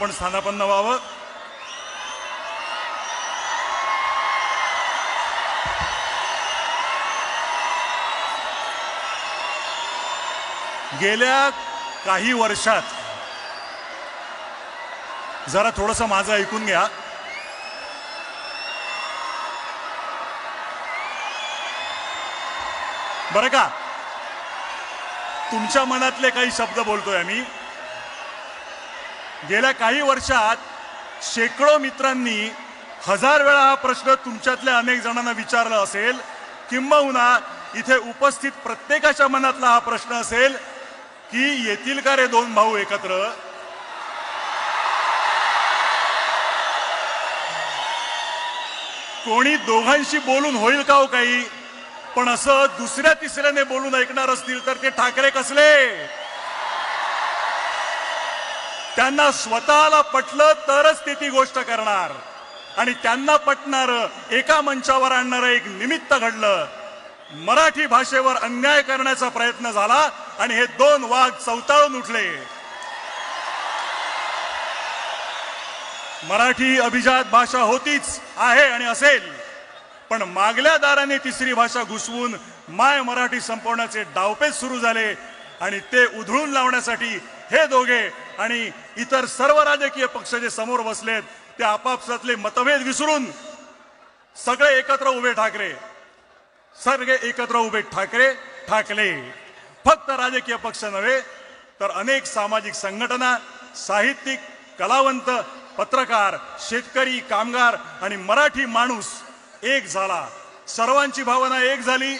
आपण स्थानापन्न व्हावं. गेल्या काही वर्षात जरा थोडंसं माझं ऐकून घ्या. बरं का, तुमच्या मनातले काही शब्द बोलतोय आम्ही. गेल्या काही वर्षात शेकडो मित्रांनी 1000 वेळा हा प्रश्न तुमच्यातल्या अनेक जणांना विचारला असेल, किंबहुना इथे उपस्थित प्रत्येकाच्या मनातला हा प्रश्न असेल की येतील का रे दोन भाऊ एकत्र. कोणी दोघांशी बोलून होईल का हो काही. पण असं दुसऱ्या तिसऱ्याने बोलून ऐकणार असतील तर ते ठाकरे कसले. त्यांना स्वतःला पटलं तरच ते ती गोष्ट करणार, आणि त्यांना पटणारं एका मंचावर आणणारं एक निमित्त घडलं. मराठी भाषेवर अन्याय करण्याचा प्रयत्न झाला आणि हे दोन वाघ चवताळून उठले. मराठी अभिजात भाषा होतीच, आहे आणि असेल, पण मागल्या दाराने तिसरी भाषा घुसवून माय मराठी संपवण्याचे डावपेच सुरू झाले. आणि ते उधळून लावण्यासाठी हे दोघे आणि इतर सर्व राजकीय पक्ष जे समोर बसलेत ते आपापसातले मतभेद विसरून सगळे एकत्र उभे ठाकरे, सगळे एकत्र उभे ठाकरे ठाकले. फक्त राजकीय पक्ष नव्हे तर अनेक सामाजिक संघटना, साहित्यिक, कलावंत, पत्रकार, शेतकरी, कामगार आणि मराठी माणूस एक झाला. सर्वांची भावना एक झाली.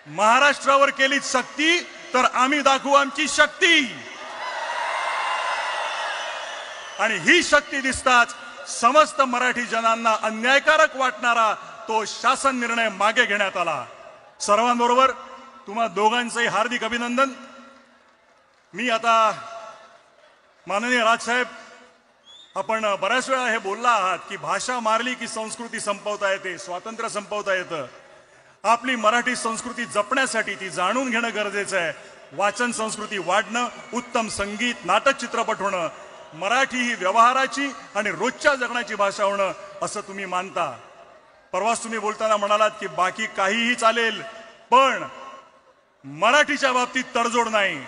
महाराष्ट्रावर केली सक्ती तर आम्ही दाखवू आमची शक्ती. आणि ही शक्ती दिसताच समस्त मराठी जनांना अन्यायकारक वाटणारा तो शासन निर्णय मागे घेण्यात आला. सर्वांबरोबर तुम्हा दोघांचंही हार्दिक अभिनंदन. मी आता माननीय राजसाहेब, आपण बऱ्याच वेळा हे बोलला आहात की भाषा मारली की संस्कृती संपवता येते, स्वातंत्र्य संपवता येतं. आपली मराठी संस्कृती जपण्यासाठी ती जाणून घेणं गरजेचं आहे. वाचन संस्कृती वाढणं, उत्तम संगीत, नाटक, चित्रपट होणं, मराठी ही व्यवहाराची आणि रोजच्या जगण्याची भाषा होणं असं तुम्ही मानता. परवाच तुम्ही बोलताना म्हणालात की बाकी काहीही चालेल पण मराठीच्या बाबतीत तडजोड नाही.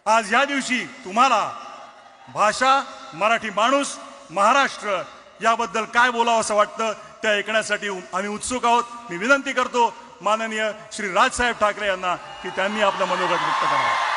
आज ह्या दिवशी तुम्हाला भाषा, मराठी माणूस, महाराष्ट्र याबद्दल काय बोलावं असं वाटतं ते ऐकण्यासाठी आम्ही उत्सुक आहोत. मी विनंती करतो माननीय श्री राजसाहेब ठाकरे यांना की त्यांनी आपलं मनोगत व्यक्त करावं.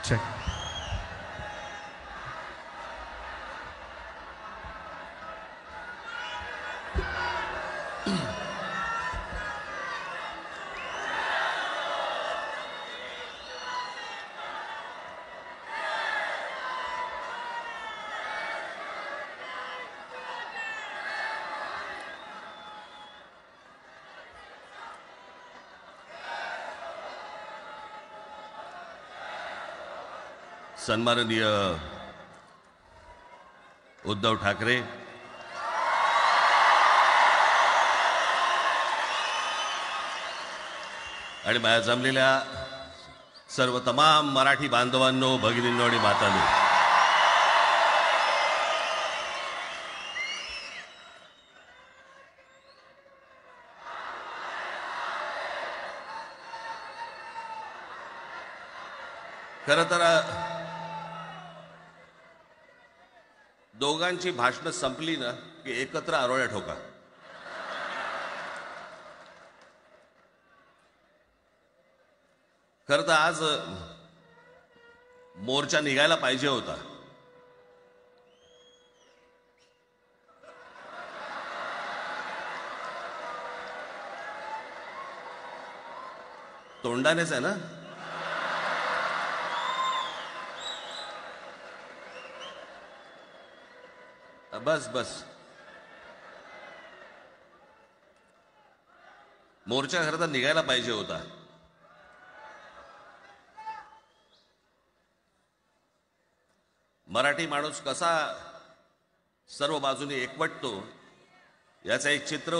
Check. सन्माननीय उद्धव ठाकरे, आणि माझ्या जमलेल्या सर्व तमाम मराठी बांधवांनो, भगिनींनो आणि मातांनो, खरं तर दोघांची भाषणं संपली ना की एकत्र आरोळ्या ठोका. खरं तर आज मोर्चा निघायला पाहिजे होता. तोंडानेच आहे ना. बस बस. मोर्चा खरं तर निघायला पाहिजे होता. मराठी माणूस कसा सर्व बाजूने एकवटतो याचं एक चित्र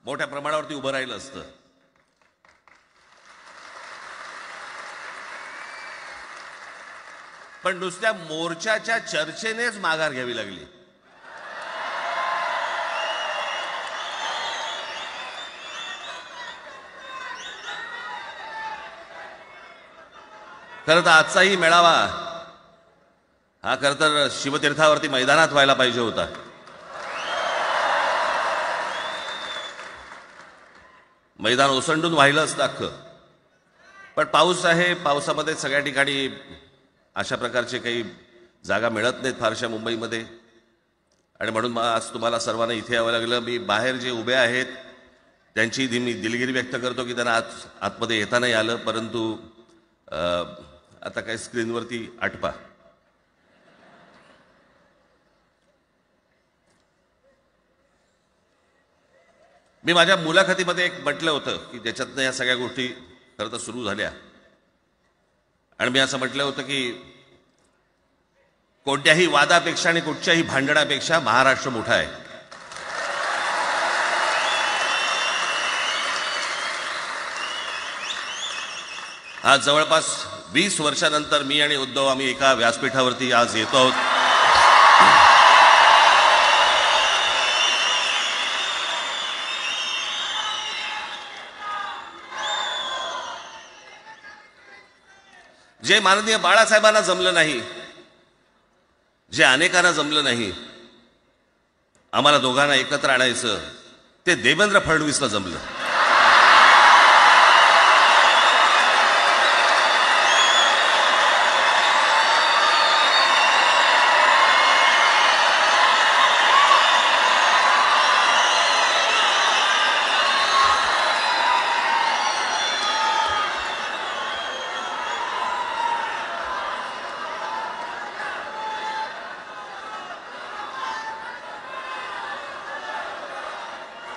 मोठ्या प्रमाणावरती उभं राहिलं असतं. पण नुसत्या मोर्चाच्या चर्चेनेच माघार घ्यावी लागली. खरं तर आजचाही मेळावा हा खरं तर शिवतीर्थावरती मैदानात व्हायला पाहिजे होता. मैदान ओसंडून वाहिलं असतं अख्खं. पण पाऊस आहे, पावसामध्ये सगळ्या ठिकाणी अशा प्रकारचे काही जागा मिळत नाहीत फारशा मुंबईमध्ये. आणि म्हणून आज तुम्हाला सर्वांना इथे यावं लागलं. मी बाहेर जे उभे आहेत त्यांची मी दिलगिरी व्यक्त करतो की त्यांना आतमध्ये येता नाही आलं. परंतु आता काय स्क्रीनवरती आटपा. मी माझ्या मुलाखतीमध्ये एक म्हटलं होतं की ज्याच्यातनं या सगळ्या गोष्टी खरं तर सुरू झाल्या. आणि मी असं म्हटलं होतं की कोणत्याही वादापेक्षा आणि कुठच्याही भांडणापेक्षा महाराष्ट्र मोठा आहे. आज जवळपास 20 वर्षानंतर मी आणि उद्धव आम्ही एका व्यासपीठावरती आज येतो आहोत. जे माननीय बाळासाहेबांना जमलं नाही, जे अनेकांना जमलं नाही, आम्हाला दोघांना एकत्र आणायचं, ते देवेंद्र फडणवीसला जमलं.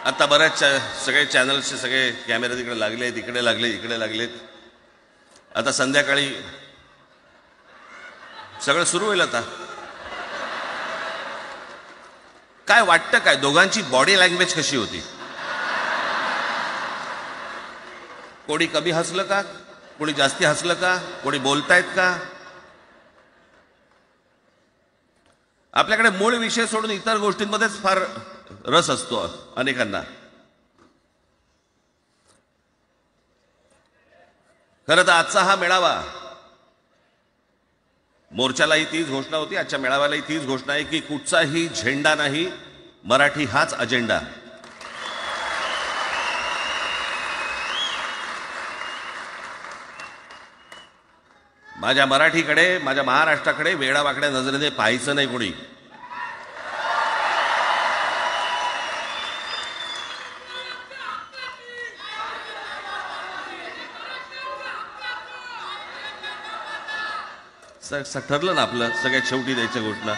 आता बऱ्याच सगळे चॅनल्सचे सगळे कॅमेरे तिकडे लागले, तिकडे लागले, इकडे लागलेत. आता संध्याकाळी सगळं सुरू होईल. आता काय वाटतं, काय दोघांची बॉडी लँग्वेज कशी होती? कोणी कमी हसलं का, कोणी जास्ती हसलं का, कोणी बोलतायत का? आपल्याकडे मूळ विषय सोडून इतर गोष्टींमध्येच फार रस असतो अनेकांना. खरं तर आजचा हा मेळावा, मोर्चालाही तीच घोषणा होती, आजच्या मेळाव्यालाही तीच घोषणा आहे की कुठचाही झेंडा नाही, मराठी हाच अजेंडा. माझ्या मराठीकडे, माझ्या महाराष्ट्राकडे वेडावाकड्या नजरेने पाहायचं नाही कोणी. ठरलं ना आपलं सगळ्यात शेवटी द्यायच्या घोषणा.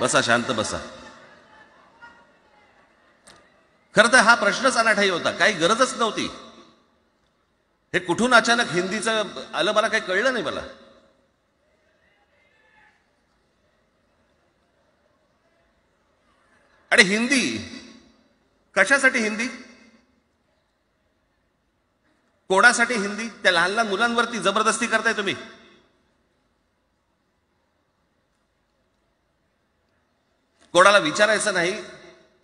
बसा, शांत बसा. खरं तर हा प्रश्नच अनाठाई होता, काही गरजच नव्हती. हे कुठून अचानक हिंदीचं आलं मला काही कळलं नाही. मला आणि हिंदी कशासाठी? हिंदी कोणासाठी? हिंदी त्या लहान लहान मुलांवरती जबरदस्ती करताय तुम्ही. कोणाला विचारायचं नाही,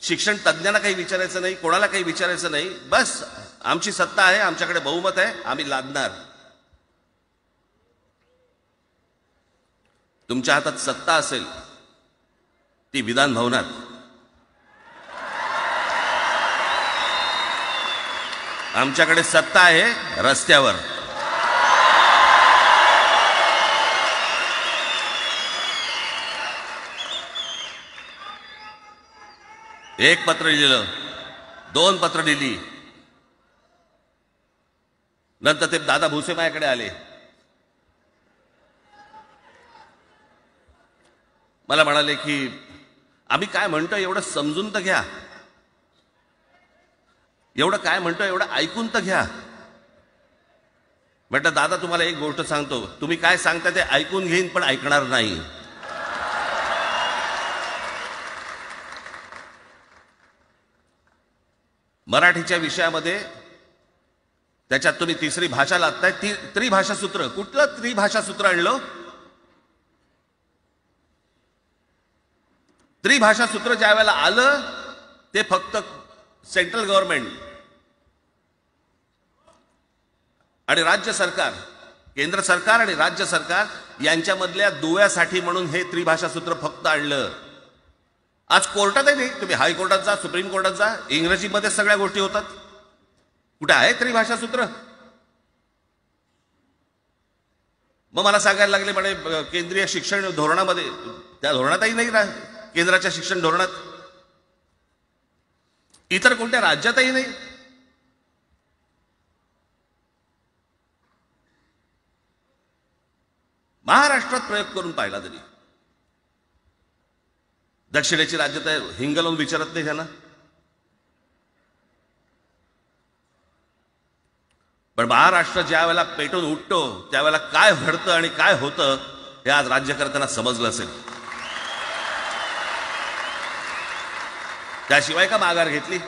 शिक्षण तज्ञांना काही विचारायचं नाही, कोणाला काही विचारायचं नाही. बस आमची सत्ता आहे, आमच्याकडे बहुमत आहे, आम्ही लादणार. तुमच्या हातात सत्ता असेल ती विधान भवनात, आमच्याकडे सत्ता आहे रस्त्यावर. एक पत्र लिहिलं, 2 पत्र लिहिली, नंतर ते दादा भुसे माझ्याकडे आले. मला म्हणाले की आम्ही काय म्हणतो एवढं समजून तर घ्या, एवढं काय म्हणतो एवढं ऐकून तर घ्या. म्हटलं दादा तुम्हाला एक गोष्ट सांगतो, तुम्ही काय सांगता ते ऐकून घेईन पण ऐकणार नाही. मराठीच्या विषयामध्ये त्याच्यात तुम्ही तिसरी भाषा लादताय, त्रिभाषा सूत्र. कुठलं त्रिभाषा सूत्र आणलं? त्रिभाषा सूत्र ज्या वेळेला आलं ते फक्त सेंट्रल गव्हर्नमेंट आणि राज्य सरकार, केंद्र सरकार आणि राज्य सरकार यांच्यामधल्या दुव्यासाठी म्हणून हे त्रिभाषा सूत्र फक्त आणलं. आज कोर्टातही नाही, तुम्ही हायकोर्टात जा, सुप्रीम कोर्टात जा, इंग्रजीमध्ये सगळ्या गोष्टी होतात. कुठे आहे त्रिभाषा सूत्र? मग मला सांगायला लागले म्हणे केंद्रीय शिक्षण धोरणामध्ये, त्या धोरणातही नाही ना, केंद्राच्या शिक्षण धोरणात, इतर कोणत्या राज्यातही नाही. महाराष्ट्रात प्रयोग करून पाहिला तरी दक्षिणेची राज्य तर हिंग लावून विचारत नाही त्यांना. पण महाराष्ट्र ज्या वेळेला पेटून उठतो त्यावेळेला काय घडतं आणि काय होतं हे आज राज्यकर्त्यांना समजलं असेल. त्याशिवाय का माघार घेतली?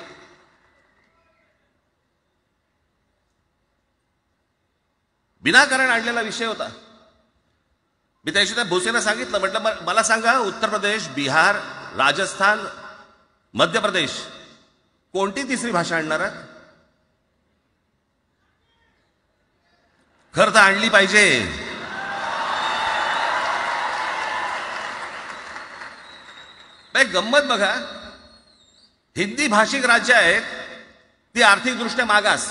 विनाकारण आणलेला विषय होता. मी त्याशी त्या भोसेला सांगितलं, म्हटलं मला सांगा उत्तर प्रदेश, बिहार, राजस्थान, मध्य प्रदेश कोणती तिसरी भाषा आणणार आहे? खरं तर आणली पाहिजे. गंमत बघा, हिंदी भाषिक राज्य आहेत ती आर्थिकदृष्ट्या मागास,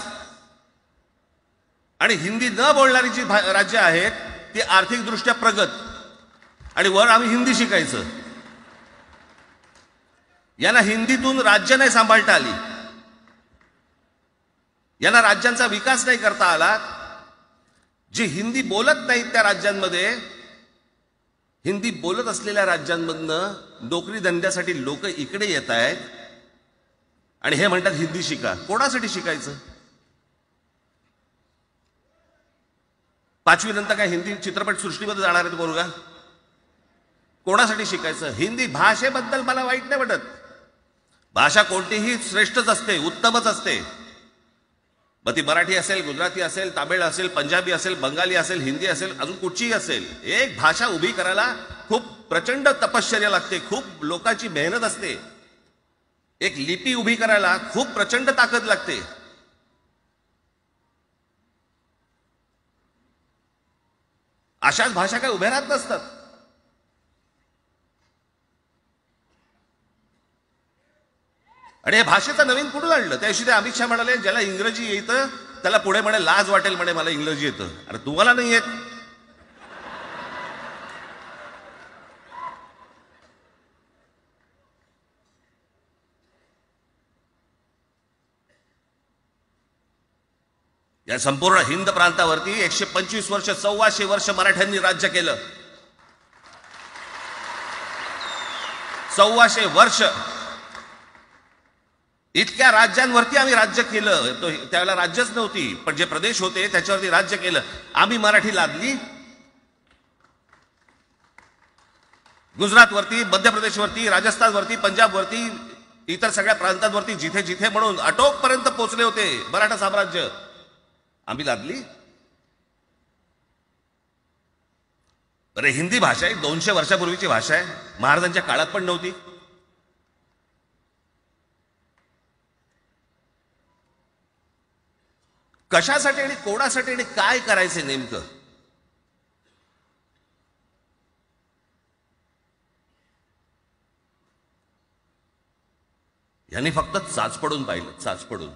आणि हिंदी न बोलणारी जी राज्य आहेत ती आर्थिकदृष्ट्या प्रगत, आणि वर आम्ही हिंदी शिकायचं. यांना हिंदीतून राज्य नाही सांभाळता आली, यांना राज्यांचा विकास नाही करता आला. जे हिंदी बोलत नाहीत त्या राज्यांमध्ये, हिंदी बोलत असलेल्या राज्यांमधनं नोकरी धंद्यासाठी लोक इकडे येत आहेत आणि हे म्हणतात हिंदी शिका. कोणासाठी शिकायचं? 5वी नंतर काय हिंदी चित्रपट सृष्टीमध्ये जाणार आहेत पोरगा? कोणासाठी शिकायचं? हिंदी भाषेबद्दल मला वाईट नाही वाटत, भाषा कोणतीही श्रेष्ठच असते, उत्तमच असते. मग ती मराठी असेल, गुजराती असेल, तामिळ असेल, पंजाबी असेल, बंगाली असेल, हिंदी असेल, अजून कुठचीही असेल. एक भाषा उभी करायला खूप प्रचंड तपश्चर्या लागते, खूप लोकांची मेहनत असते. एक लिपी उभी करायला खूप प्रचंड ताकद लागते. अशाच भाषा काय उभ्या राहत नसतात. आणि हे भाषेचं नवीन कुठून आणलं? त्याविषयी ते अमित शहा म्हणाले ज्याला इंग्रजी येतं त्याला पुढे म्हणे लाज वाटेल, म्हणे मला इंग्रजी येतं. अरे तुम्हाला नाही येत? या संपूर्ण हिंद प्रांतावरती 125 वर्ष, 1400 वर्ष मराठ्यांनी राज्य केलं. 1400 वर्ष इतक्या राज्यांवरती आम्ही राज्य केलं. तो त्यावेळेला राज्यच नव्हती, पण जे प्रदेश होते त्याच्यावरती राज्य केलं. आम्ही मराठी लादली गुजरातवरती, मध्य प्रदेशवरती, राजस्थानवरती, पंजाबवरती, इतर सगळ्या प्रांतांवरती जिथे जिथे म्हणून अटोकपर्यंत पोहोचले होते मराठा साम्राज्य, आम्ही लादली. अरे हिंदी भाषा आहे 200 वर्षापूर्वीची भाषा आहे, महाराजांच्या काळात पण नव्हती. कशासाठी आणि कोणासाठी आणि काय करायचे नेमकं? यांनी फक्त चाचपडून पाहिलं, चाचपडून.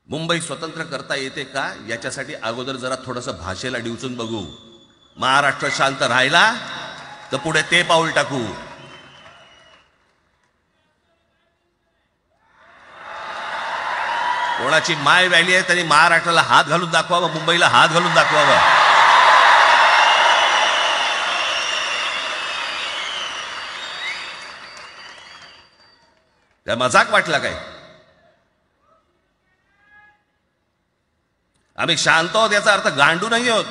मुंबई स्वतंत्र करता येते का याच्यासाठी अगोदर जरा थोडंसं भाषेला डिवचून बघू. महाराष्ट्र शांत राहिला तर पुढे ते पाऊल टाकू. कोणाची माय व्हॅली आहे त्यांनी महाराष्ट्राला हात घालून दाखवावा, मुंबईला हात घालून दाखवावा. काय मजाक वाटला काय? आम्ही शांत आहोत याचा अर्थ गांडू नाही आहोत.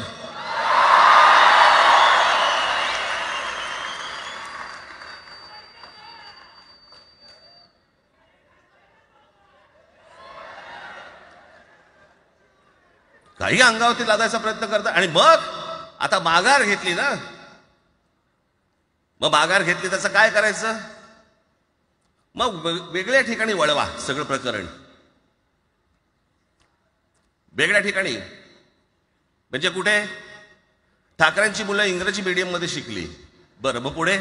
काही अंगावरती लादायचा प्रयत्न करता आणि मग आता माघार घेतली ना, मग माघार घेतली त्याचं काय करायचं? मग वेगळ्या ठिकाणी वळवा सगळं प्रकरण. वेगळ्या ठिकाणी म्हणजे कुठे? ठाकरेंची मुलं इंग्रजी मीडियम मध्ये शिकली, बरं, मग पुढे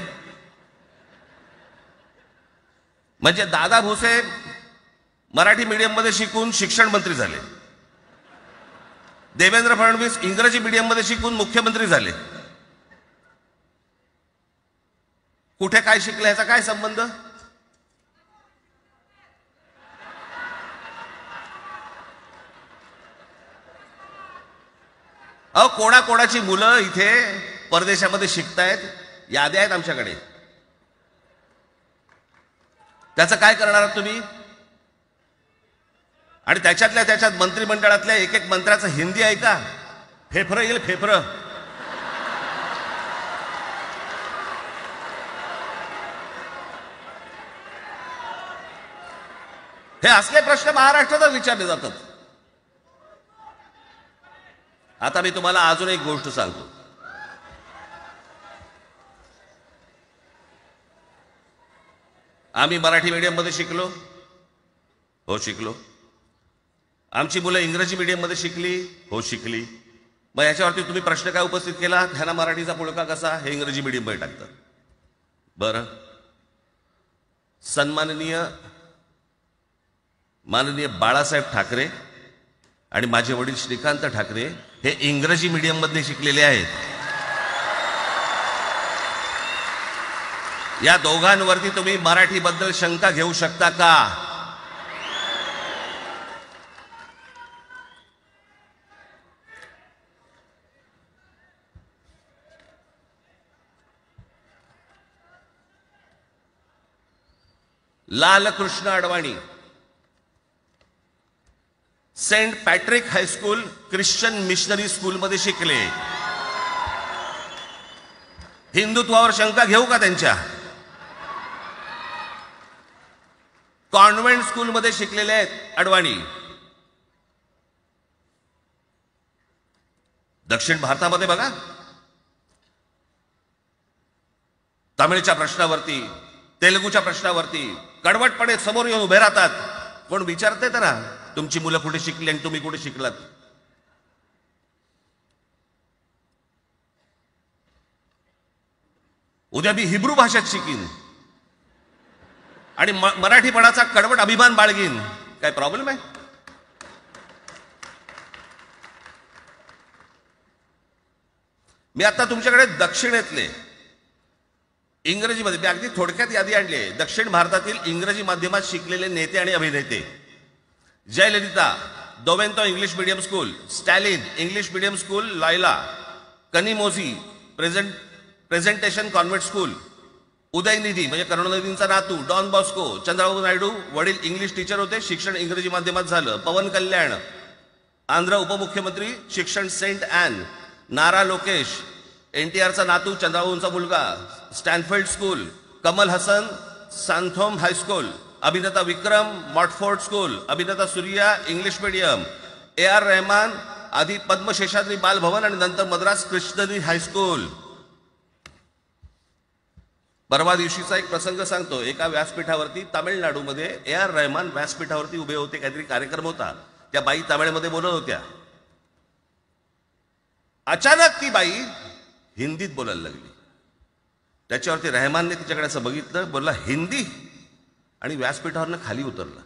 म्हणजे दादा भुसे मराठी मीडियम मध्ये शिकून शिक्षण मंत्री झाले, देवेंद्र फडणवीस इंग्रजी मीडियम मध्ये शिकून मुख्यमंत्री झाले. कुठे काय शिकले याचा काय संबंध? अहो, कोणाकोणाची मुलं इथे परदेशामध्ये शिकतायत, याद्या आहेत आमच्याकडे. त्याचं काय करणार आहात तुम्ही? आणि त्याच्यातल्या त्याच्यात मंत्रिमंडळातल्या एक एक मंत्र्याचं हिंदी आहे का? फेफरं येईल, फेफरं. हे असले प्रश्न महाराष्ट्रातच विचारले जातात. आता मी तुम्हाला अजून एक गोष्ट सांगतो. आम्ही मराठी मीडियम मध्ये शिकलो, हो शिकलो. आमची मुलं इंग्रजी मीडियम मध्ये शिकली, हो शिकली. मग याच्यावरती तुम्ही प्रश्न काय उपस्थित केला? ह्यांना मराठीचा पुळका कसा? हे इंग्रजी मीडियम मध्ये टाकतात. बरं, सन्माननीय माननीय बाळासाहेब ठाकरे आणि माझे वडील श्रीकांत ठाकरे हे इंग्रजी मीडियम मध्ये शिकलेले आहेत. या दोघांवरती तुम्ही मराठीबद्दल शंका घेऊ शकता का? Lalkrishna Advani Saint Patrick high school Christian missionary school मध्ये शिकले. हिंदुत्वावर शंका घेऊ का त्यांच्या? कॉन्व्हेंट स्कूल मध्ये शिकलेले आहेत अडवाणी. दक्षिण भारतामध्ये बघा, तामिळच्या प्रश्नावरती, तेलुगूच्या प्रश्नावरती कडवटपणे समोर येऊन उभे राहतात. कोण विचारते तर तुमची मुलं कुठे शिकली आणि तुम्ही कुठे शिकलात? उद्या मी हिब्रू भाषेत शिकीन आणि मराठीपणाचा कडवट अभिमान बाळगीन. काय प्रॉब्लेम आहे? मी आता तुमच्याकडे दक्षिणेतले इंग्रजीमध्ये, मी अगदी थोडक्यात यादी आणली आहे. दक्षिण भारतातील इंग्रजी माध्यमात शिकलेले नेते आणि अभिनेते: Jayalalithaa Doveton English medium school, Stalin English medium school Loyola, Kanimozhi Presentation convent school, Udhayanidhi म्हणजे करुणानिधींचा नातू डॉन बॉस्को, चंद्रबाबू नायडू वडील इंग्लिश टीचर होते, शिक्षण इंग्रजी माध्यमात झालं, पवन कल्याण आंध्र उपमुख्यमंत्री, शिक्षण सेंट ॲन, नारा लोकेश NTRचा नातू चंद्रबाबूंचा मुलगा, Stanfield school, Kamal Haasan Santhome high school, अभिनेता विक्रम मॉटफोर्ड स्कूल, अभिनेता Surya English medium, AR Rahman आधी पद्मशेषाद्री बालभवन आणि नंतर मद्रास कृष्णगिरी हायस्कूल. परवा दिवशीचा एक प्रसंग सांगतो. एका व्यासपीठावरती तामिळनाडूमध्ये AR रहमान व्यासपीठावरती उभे होते, काहीतरी कार्यक्रम होता, त्या बाई तामिळमध्ये बोलत होत्या. अचानक ती बाई हिंदीत बोलायला लागली. त्याच्यावरती रहमानने तिच्याकडे असं बघितलं, बोलला हिंदी, आणि व्यासपीठावरनं खाली उतरला.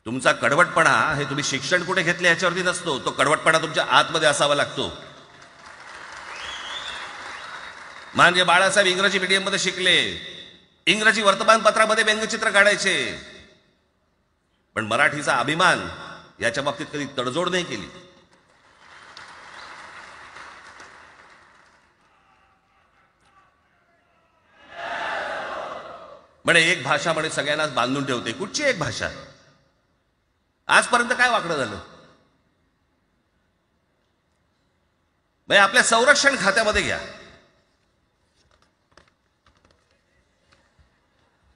तुमचा कडवटपणा हे तुम्ही शिक्षण कुठे घेतले याच्यावरती नसतो, तो कडवटपणा तुमच्या आतमध्ये असावा लागतो. म्हणजे बाळासाहेब इंग्रजी मीडियम मध्ये शिकले, इंग्रजी वर्तमानपत्रामध्ये व्यंगचित्र काढायचे, पण मराठीचा अभिमान याच्या बाबतीत कधी तडजोड नाही केली. म्हणे एक भाषा म्हणे सगळ्यांनाच बांधून ठेवते. कुठची एक भाषा? आजपर्यंत काय वाकडं झालं? म्हणजे आपल्या संरक्षण खात्यामध्ये घ्या.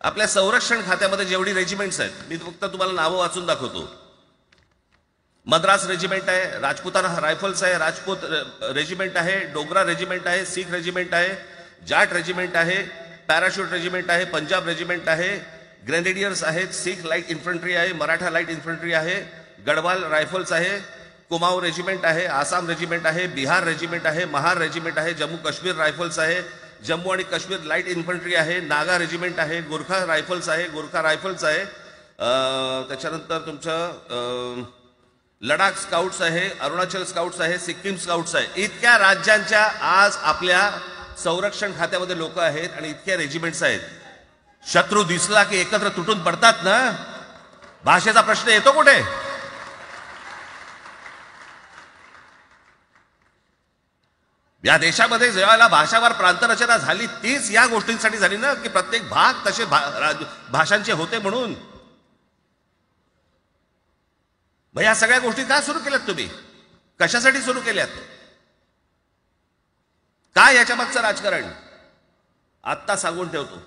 आपल्या संरक्षण खात्यामध्ये जेवढी रेजिमेंट्स आहेत, मी फक्त तुम्हाला नावं वाचून दाखवतो. मद्रास रेजिमेंट आहे, राजपुताना रायफल्स आहे, राजपूत रेजिमेंट आहे, डोगरा रेजिमेंट आहे, सीख रेजिमेंट आहे, जाट रेजिमेंट आहे, पॅराशूट रेजिमेंट आहे, पंजाब रेजिमेंट आहे, ग्रेनेडियर्स आहेत, सीख लाईट इन्फंट्री आहे, मराठा लाईट इन्फंट्री आहे, गढवाल रायफल्स आहे, कुमाऊ रेजिमेंट आहे, आसाम रेजिमेंट आहे, बिहार रेजिमेंट आहे, महार रेजिमेंट आहे, जम्मू काश्मीर रायफल्स आहे, जम्मू आणि काश्मीर लाईट इन्फंट्री आहे, नागा रेजिमेंट आहे, गोरखा रायफल्स आहे, गोरखा रायफल्स आहे, त्याच्यानंतर तुमचं लडाख स्काउट्स आहे, अरुणाचल स्काउट्स आहे, सिक्कीम स्काउट्स आहे. इतक्या राज्यांच्या आज आपल्या संरक्षण खात्यामध्ये लोक आहेत आणि इतक्या रेजिमेंट्स आहेत. शत्रू दिसला की एकत्र तुटून पडतात ना. भाषेचा प्रश्न येतो कुठे? या देशामध्ये जेव्हा भाषावार प्रांतरचना झाली तीच या गोष्टींसाठी झाली ना, की प्रत्येक भाग तसे भाषांचे होते म्हणून. मग या सगळ्या गोष्टी का सुरू केल्यात तुम्ही? कशासाठी सुरू केल्यात? काय याच्या मागचं राजकारण? आत्ता सांगून ठेवतो.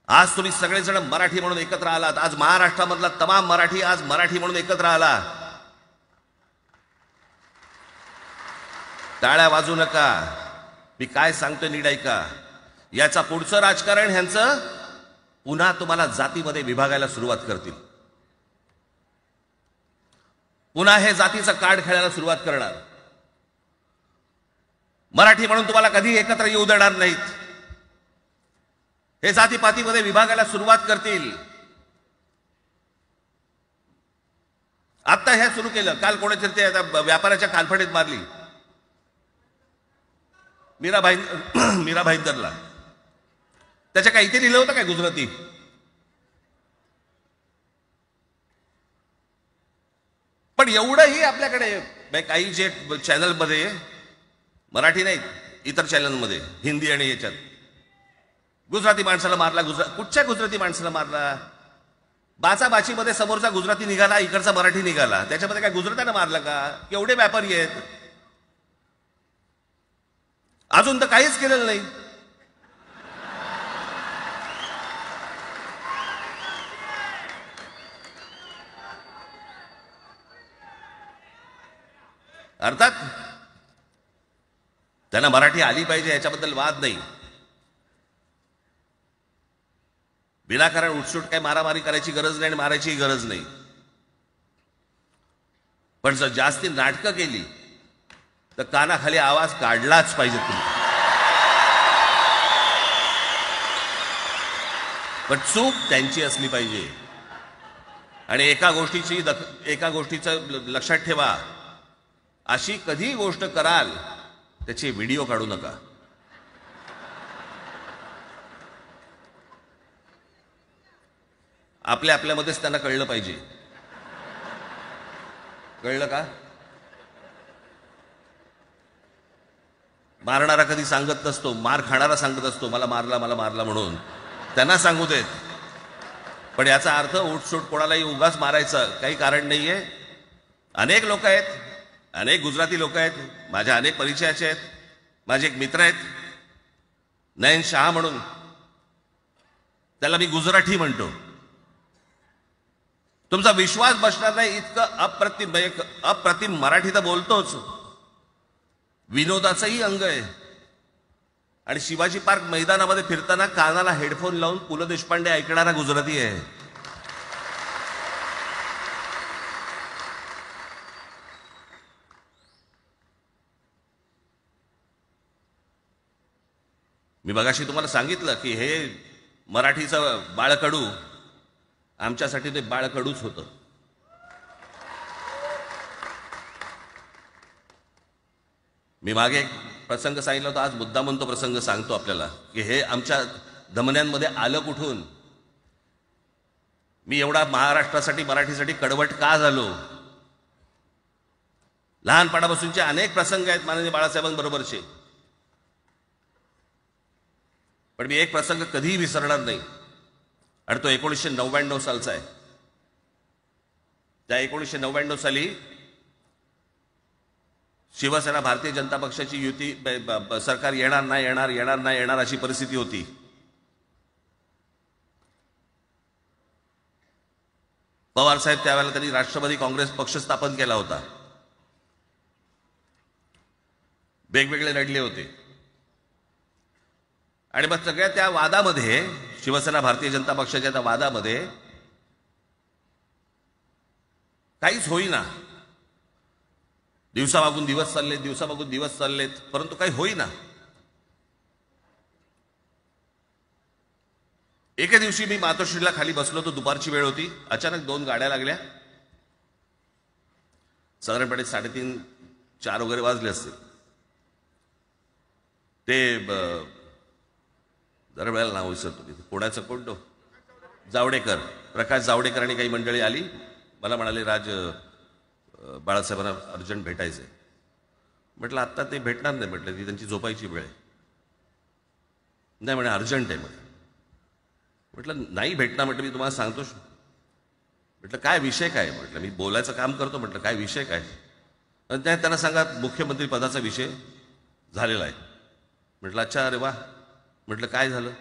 आज तुम्ही सगळेजण मराठी म्हणून एकत्र आलात. आज महाराष्ट्रामधला तमाम मराठी आज मराठी म्हणून एकत्र आला. टाळ्या वाजू नका. मी काय सांगतोय नीट ऐका. याचा पुढचं राजकारण ह्यांचं पुन्हा तुम्हाला जातीमध्ये विभागायला सुरुवात करतील. पुन्हा हे जातीचं कार्ड खेळायला सुरुवात करणार. मराठी म्हणून तुम्हाला कधी एकत्र येऊ देणार नाहीत. हे जातीपातीमध्ये विभागायला सुरुवात करतील. आता हे सुरू केलं. काल कोणीतरी ते व्यापाऱ्याच्या कानफडीत मारली मीरा भाईंदरला. त्याच्या काय इथे लिहिलं होतं काय गुजराती? पण एवढंही आपल्याकडे काही जे चॅनलमध्ये, मराठी नाहीत इतर चॅनलमध्ये, हिंदी आणि याच्यात गुजराती माणसाला मारला. कुठच्या गुजराती माणसाला मारला? बाचाबाचीमध्ये समोरचा गुजराती निघाला, इकडचा मराठी निघाला. त्याच्यामध्ये काय गुजरात्यानं मारलं का? केवढे व्यापारी आहेत. अजून तर काहीच केलेलं नाही. अर्थात त्यांना मराठी आली पाहिजे याच्याबद्दल वाद नाही. विनाकारण उठसूट काय मारामारी करायची गरज नाही आणि मारायची गरज नाही. पण जर जास्ती नाटकं केली तर कानाखाली आवाज काढलाच पाहिजे तुम्ही. पण चूक त्यांची असली पाहिजे. आणि एका गोष्टीचं लक्षात ठेवा, अशी कधी गोष्ट कराल त्याचे व्हिडिओ काढू नका. आपल्यामध्येच त्यांना कळलं पाहिजे. कळलं का? मारणारा कधी सांगत नसतो, मार खाणारा सांगत असतो मला मारला म्हणून. त्यांना सांगू देत. पण याचा अर्थ उठसूट कोणालाही उगाच मारायचं काही कारण नाहीये. अनेक लोक आहेत, अनेक गुजराती लोक आहेत, माझ्या अनेक परिचयाचे आहेत. माझे एक मित्र आहेत नयन शहा म्हणून, त्याला मी गुजराठी म्हणतो. तुमचा विश्वास बसणार नाही इतकं अप्रतिम मराठी तर बोलतोच. विनोदाचंही अंग आहे. आणि शिवाजी पार्क मैदानामध्ये फिरताना कानाला हेडफोन लावून पु ल देशपांडे ऐकणारा गुजराती आहे. मी मगाशी तुम्हाला सांगितलं की हे मराठीचं बाळकडू, आमच्यासाठी ते बाळकडूच होतं. मी मागे एक प्रसंग सांगितला होता, आज मुद्दामून तो प्रसंग सांगतो आपल्याला की हे आमच्या धमन्यांमध्ये आलं कुठून. मी एवढा महाराष्ट्रासाठी मराठीसाठी कडवट का झालो. लहानपणापासूनचे अनेक प्रसंग आहेत माननीय बाळासाहेबांबरोबरचे. पण मी एक प्रसंग कधीही विसरणार नाही, आणि तो 1999 सालचा आहे. त्या 1999 साली शिवसेना भारतीय जनता पक्षाची युती सरकार येणार नाही अशी परिस्थिती होती. पवार साहेब त्यावेळेला त्यांनी राष्ट्रवादी काँग्रेस पक्ष स्थापन केला होता. वेगवेगळे लढले होते, आणि मग सगळ्या त्या वादामध्ये, शिवसेना भारतीय जनता पक्षाच्या त्या वादामध्ये काहीच होईना. दिवसामागून दिवस चाललेत, परंतु काही होईना. एके दिवशी मी मातोश्रीला खाली बसलो होतो, दुपारची वेळ होती. अचानक 2 गाड्या लागल्या. साधारणपणे 3:30-4 वगैरे वाजले असतील. ते जरा वेळेला नाव विसरतो तिथे, पुण्याचं कोण तो जावडेकर, प्रकाश जावडेकर आणि काही मंडळी आली. मला म्हणाले, राज, बाळासाहेबांना अर्जंट भेटायचंय. म्हटलं आत्ता ते भेटणार नाही. म्हटलं ती त्यांची झोपायची वेळ आहे. नाही म्हणे अर्जंट आहे. म्हटलं नाही भेटणार. म्हटलं मी तुम्हाला सांगतो. म्हटलं काय विषय काय? म्हटलं मी बोलायचं काम करतो. म्हटलं काय विषय काय? आणि त्यांना सांगा मुख्यमंत्री पदाचा विषय झालेला आहे. म्हटलं अच्छा, अरे वा. म्हटलं काय झालं?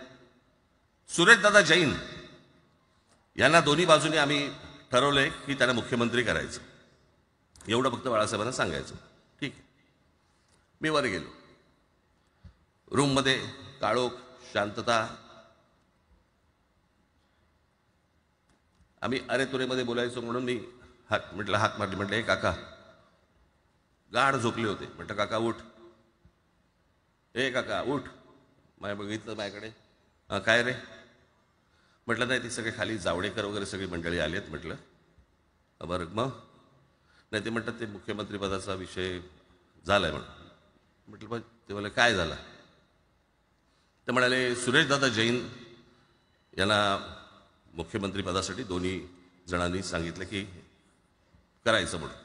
सुरेशदादा जैन यांना दोन्ही बाजूने आम्ही ठरवलंय की त्यांना मुख्यमंत्री करायचं. एवढं फक्त बाळासाहेबांना सांगायचं. ठीक आहे. मी वर गेलो. रूममध्ये काळोख, शांतता. आम्ही अरे तुरेमध्ये बोलायचो म्हणून मी हाक मारली. म्हटलं हे काका गाढ झोपले होते. म्हटलं काका उठ. ए काका उठ. बघितलं माझ्याकडे. काय रे? म्हटलं नाही, ती सगळे खाली जावडेकर वगैरे सगळी मंडळी आली आहेत. म्हटलं बरं मग? नाही, ते म्हणतात ते मुख्यमंत्री पदाचा विषय झालाय म्हणून. म्हटलं मग ते मला काय झालं? ते म्हणाले सुरेशदादा जैन यांना मुख्यमंत्री पदासाठी दोन्ही जणांनी सांगितलं की करायचं म्हणून.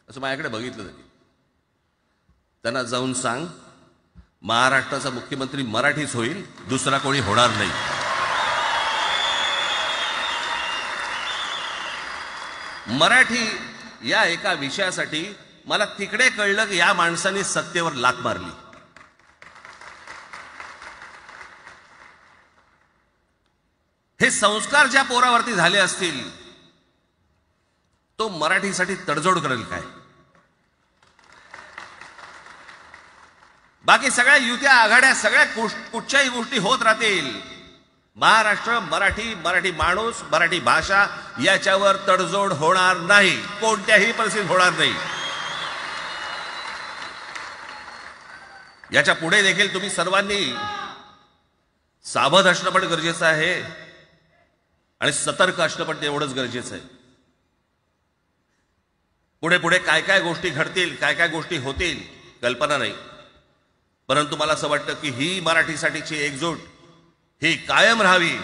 असं माझ्याकडे बघितलं त्यांनी. त्यांना जाऊन सांग महाराष्ट्राचा मुख्यमंत्री मराठीच होईल, दुसरा कोणी होणार नाही. मराठी या एका विषयासाठी मला तिकडे कळलं की या माणसाने सत्तेवर लाथ मारली. हे संस्कार ज्या पोरावरती झाले असतील तो मराठीसाठी तडजोड करेल काय? बाकी सगळ्या युत्या आघाड्या सगळ्या कुठच्याही गोष्टी होत राहतील. महाराष्ट्र, मराठी माणूस, मराठी भाषा याच्यावर तडजोड होणार नाही. कोणत्याही परिस्थितीत होणार नाही. याच्या पुढे देखील तुम्ही सर्वांनी सावध असणं पण गरजेचं आहे आणि सतर्क असणं पण तेवढंच गरजेचं आहे. पुढे पुढे काय काय गोष्टी घडतील, काय काय गोष्टी होतील कल्पना नाही. परंतु मला असं वाटतं की ही मराठीसाठीची एकजूट ही कायम राहावी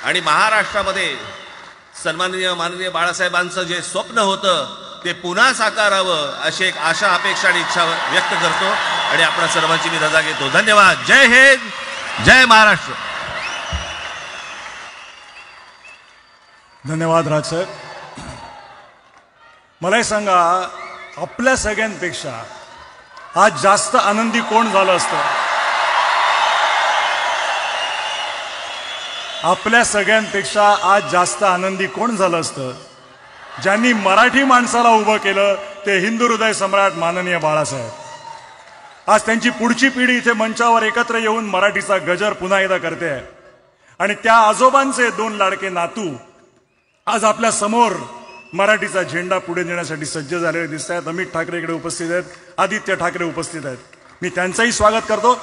आणि महाराष्ट्रामध्ये माननीय बाळासाहेबांचं जे स्वप्न होतं ते पुन्हा साकारावं अशी एक आशा, अपेक्षा आणि इच्छा व्यक्त करतो आणि आपल्या सर्वांची मी रजा घेतो. धन्यवाद. जय हिंद, जय महाराष्ट्र. धन्यवाद राजसाहेब. मलाही सांगा, आपल्या सगळ्यांपेक्षा आज जास्त आनंदी कोण झालं असतं? आपल्या सगळ्यांपेक्षा आज जास्त आनंदी कोण झालं असतं? ज्यांनी मराठी माणसाला उभं केलं ते हिंदू हृदय सम्राट माननीय बाळासाहेब. आज त्यांची पुढची पिढी इथे मंचावर एकत्र येऊन मराठीचा गजर पुन्हा एकदा करते आहे आणि त्या आजोबांचे 2 लाडके नातू आज आपल्या समोर मराठीचा झेंडा पुढे नेण्यासाठी सज्ज झालेले दिसत आहेत. अमित ठाकरे इकडे उपस्थित आहेत, आदित्य ठाकरे उपस्थित आहेत. मी त्यांचंही स्वागत करतो.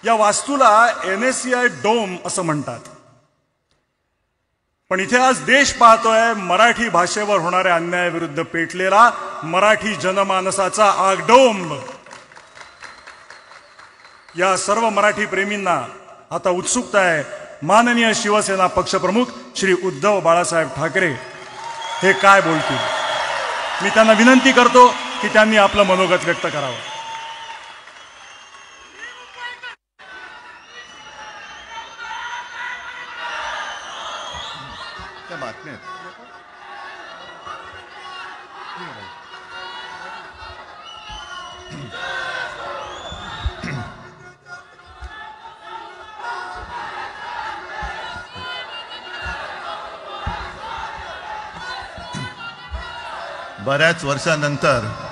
या वास्तूला NSCI डोम असं म्हणतात, पण इथे आज देश पाहतोय मराठी भाषेवर होणाऱ्या अन्यायाविरुद्ध पेटलेला मराठी जनमानसाचा आगडोंब. या सर्व मराठी प्रेमींना आता उत्सुकता आहे माननीय शिवसेना पक्षप्रमुख श्री उद्धव बाळासाहेब ठाकरे हे काय बोलतील. मी त्यांना विनंती करतो की त्यांनी आपलं मनोगत व्यक्त करावं. त्या बातम्या आहेत. बऱ्याच वर्षानंतर